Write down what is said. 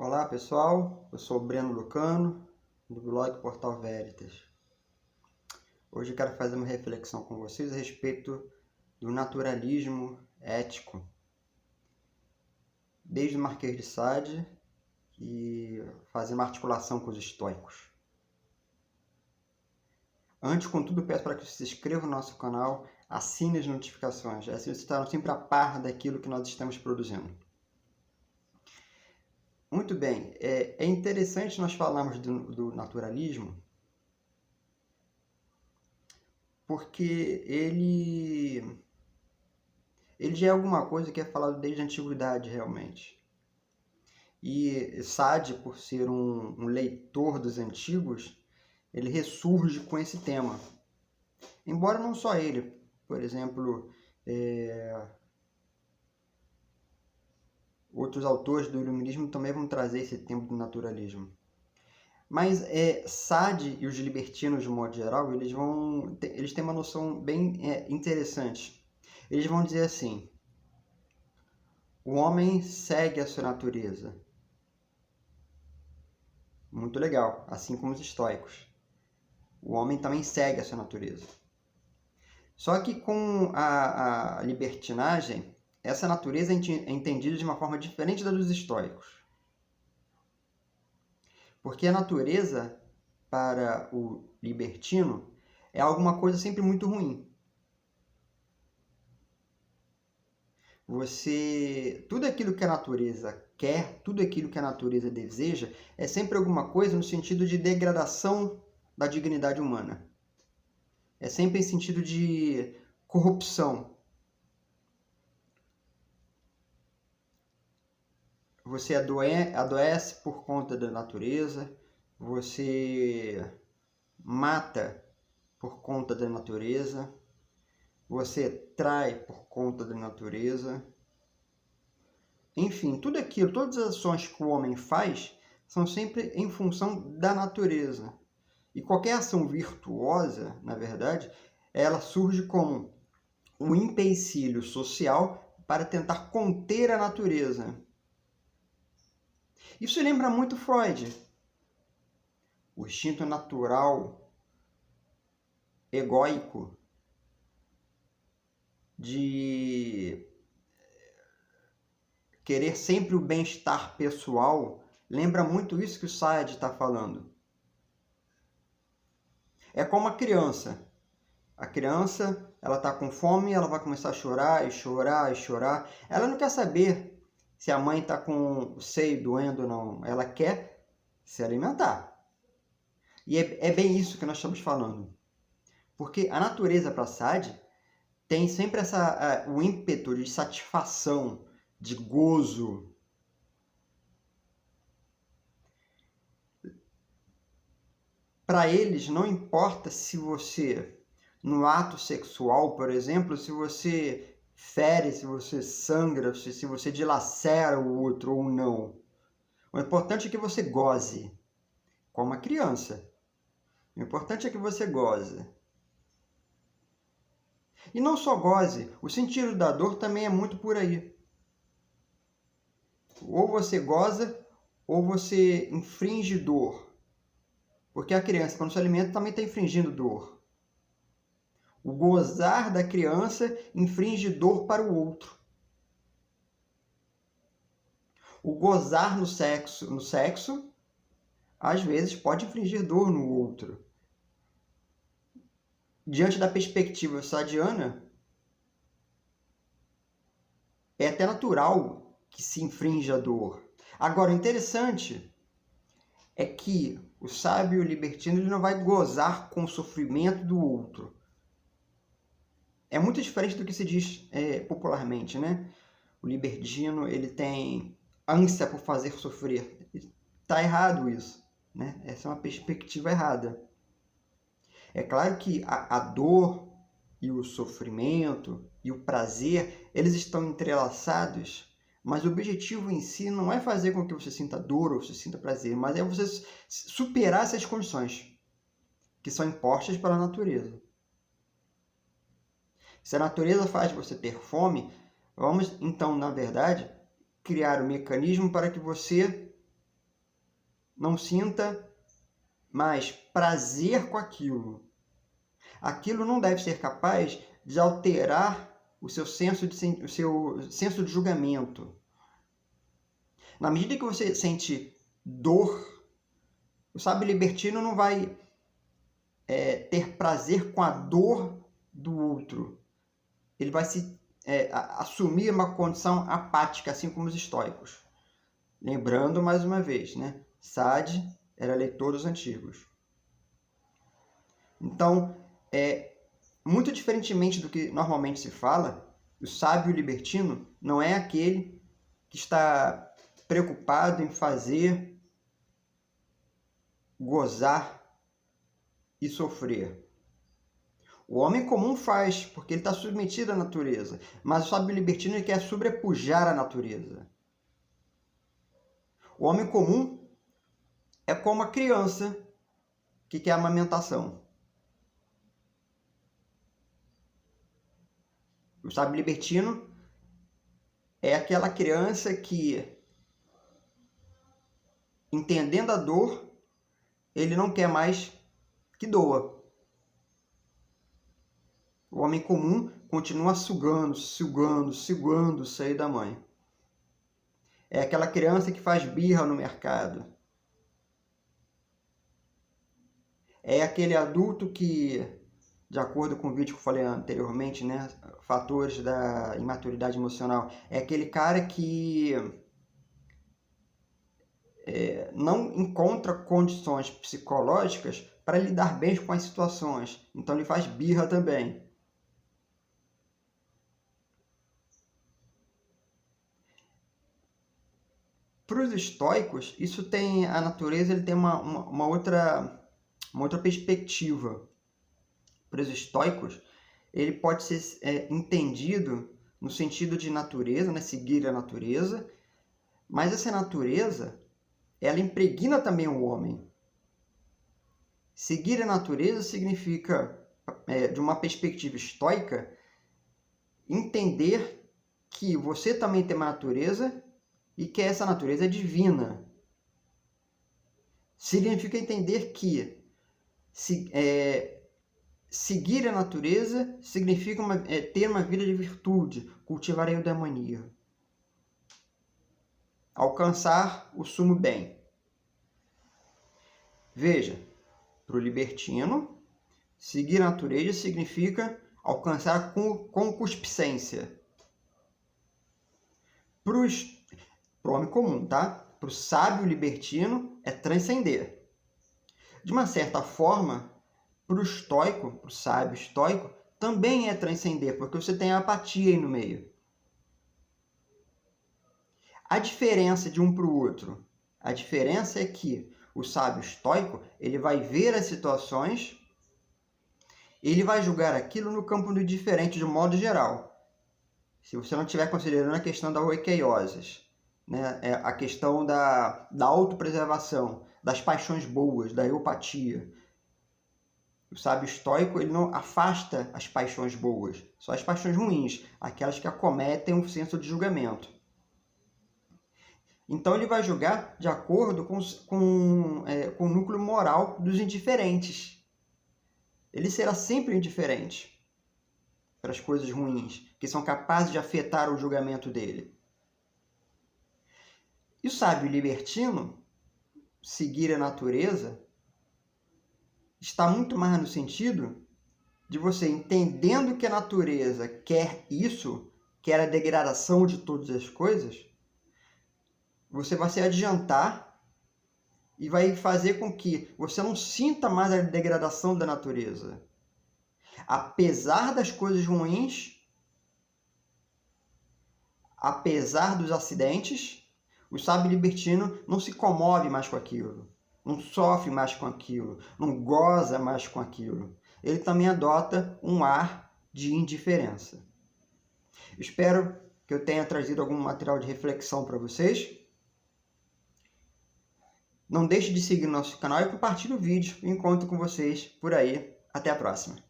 Olá pessoal, eu sou o Breno Lucano, do blog Portal Veritas. Hoje eu quero fazer uma reflexão com vocês a respeito do naturalismo ético, desde o Marquês de Sade e fazer uma articulação com os estoicos. Antes, contudo, peço para que você se inscreva no nosso canal, assine as notificações, assim vocês estarão sempre a par daquilo que nós estamos produzindo. Muito bem, é interessante nós falarmos do naturalismo, porque ele já é alguma coisa que é falado desde a antiguidade, realmente. E Sade, por ser um leitor dos antigos, ele ressurge com esse tema. Embora não só ele, por exemplo, outros autores do iluminismo também vão trazer esse tema do naturalismo. Mas Sade e os libertinos, de modo geral, eles têm uma noção bem interessante. Eles vão dizer assim: o homem segue a sua natureza. Muito legal, assim como os estoicos. O homem também segue a sua natureza. Só que com a libertinagem, essa natureza é entendida de uma forma diferente da dos estoicos. Porque a natureza, para o libertino, é alguma coisa sempre muito ruim. Tudo aquilo que a natureza quer, tudo aquilo que a natureza deseja, é sempre alguma coisa no sentido de degradação da dignidade humana. É sempre em sentido de corrupção. Você adoece por conta da natureza, você mata por conta da natureza, você trai por conta da natureza. Enfim, tudo aquilo, todas as ações que o homem faz são sempre em função da natureza. E qualquer ação virtuosa, na verdade, ela surge como um empecilho social para tentar conter a natureza. Isso lembra muito Freud. O instinto natural, egóico, de querer sempre o bem-estar pessoal, lembra muito isso que o Sade está falando. É como a criança. A criança, ela está com fome, ela vai começar a chorar e chorar e chorar. Ela não quer saber se a mãe está com o seio doendo ou não. Ela quer se alimentar. E é bem isso que nós estamos falando. Porque a natureza para Sade tem sempre o ímpeto de satisfação, de gozo. Para eles, não importa se você, no ato sexual, por exemplo, se você fere, se você sangra, se você dilacera o outro ou não. O importante é que você goze, como a criança. O importante é que você goze. E não só goze, o sentido da dor também é muito por aí. Ou você goza, ou você infringe dor. Porque a criança, quando se alimenta, também está infringindo dor. O gozar da criança infringe dor para o outro. O gozar no sexo, às vezes pode infligir dor no outro. Diante da perspectiva sadiana, é até natural que se infrinja a dor. Agora, o interessante é que o sábio libertino ele não vai gozar com o sofrimento do outro. É muito diferente do que se diz popularmente, né? O libertino ele tem ânsia por fazer sofrer. Está errado isso, né? Essa é uma perspectiva errada. É claro que a dor e o sofrimento e o prazer, eles estão entrelaçados, mas o objetivo em si não é fazer com que você sinta dor ou você sinta prazer, mas é você superar essas condições que são impostas pela natureza. Se a natureza faz você ter fome, vamos então, na verdade, criar um mecanismo para que você não sinta mais prazer com aquilo. Aquilo não deve ser capaz de alterar o seu senso de julgamento. Na medida que você sente dor, o sábio libertino não vai ter prazer com a dor do outro. Ele vai assumir uma condição apática, assim como os estoicos. Lembrando mais uma vez, né? Sade era leitor dos antigos. Então, muito diferentemente do que normalmente se fala, o sábio libertino não é aquele que está preocupado em fazer, gozar e sofrer. O homem comum faz, porque ele está submetido à natureza, mas o sábio libertino ele quer sobrepujar a natureza. O homem comum é como a criança que quer amamentação. O sábio libertino é aquela criança que, entendendo a dor, ele não quer mais que doa. O homem comum continua sugando o seio da mãe. É aquela criança que faz birra no mercado. É aquele adulto que, de acordo com o vídeo que eu falei anteriormente, né, fatores da imaturidade emocional, é aquele cara que não encontra condições psicológicas para lidar bem com as situações. Então ele faz birra também. Para os estoicos, isso tem a natureza, ele tem uma outra perspectiva. Para os estoicos, ele pode ser entendido no sentido de natureza, né? Seguir a natureza, mas essa natureza, ela impregna também o homem. Seguir a natureza significa, de uma perspectiva estoica, entender que você também tem uma natureza e que essa natureza é divina. Significa entender que seguir a natureza significa ter uma vida de virtude, cultivar a eudaimonia, alcançar o sumo bem. Veja, para o libertino, seguir a natureza significa alcançar concupiscência. Para o homem comum, tá? Para o sábio libertino, é transcender. De uma certa forma, para o estoico, para o sábio estoico, também é transcender, porque você tem a apatia aí no meio. A diferença de um para o outro, a diferença é que o sábio estoico, ele vai ver as situações, ele vai julgar aquilo no campo do diferente, de um modo geral. Se você não estiver considerando a questão da oikeioses, né? A questão da autopreservação, das paixões boas, da eupatia. O sábio estoico, ele não afasta as paixões boas, só as paixões ruins, aquelas que acometem um senso de julgamento. Então ele vai julgar de acordo com o núcleo moral dos indiferentes. Ele será sempre indiferente para as coisas ruins, que são capazes de afetar o julgamento dele. E o sábio libertino, seguir a natureza, está muito mais no sentido de você, entendendo que a natureza quer isso, quer a degradação de todas as coisas, você vai se adiantar e vai fazer com que você não sinta mais a degradação da natureza. Apesar das coisas ruins, apesar dos acidentes, o sábio libertino não se comove mais com aquilo, não sofre mais com aquilo, não goza mais com aquilo. Ele também adota um ar de indiferença. Espero que eu tenha trazido algum material de reflexão para vocês. Não deixe de seguir nosso canal e compartilhe o vídeo. Encontro com vocês por aí. Até a próxima.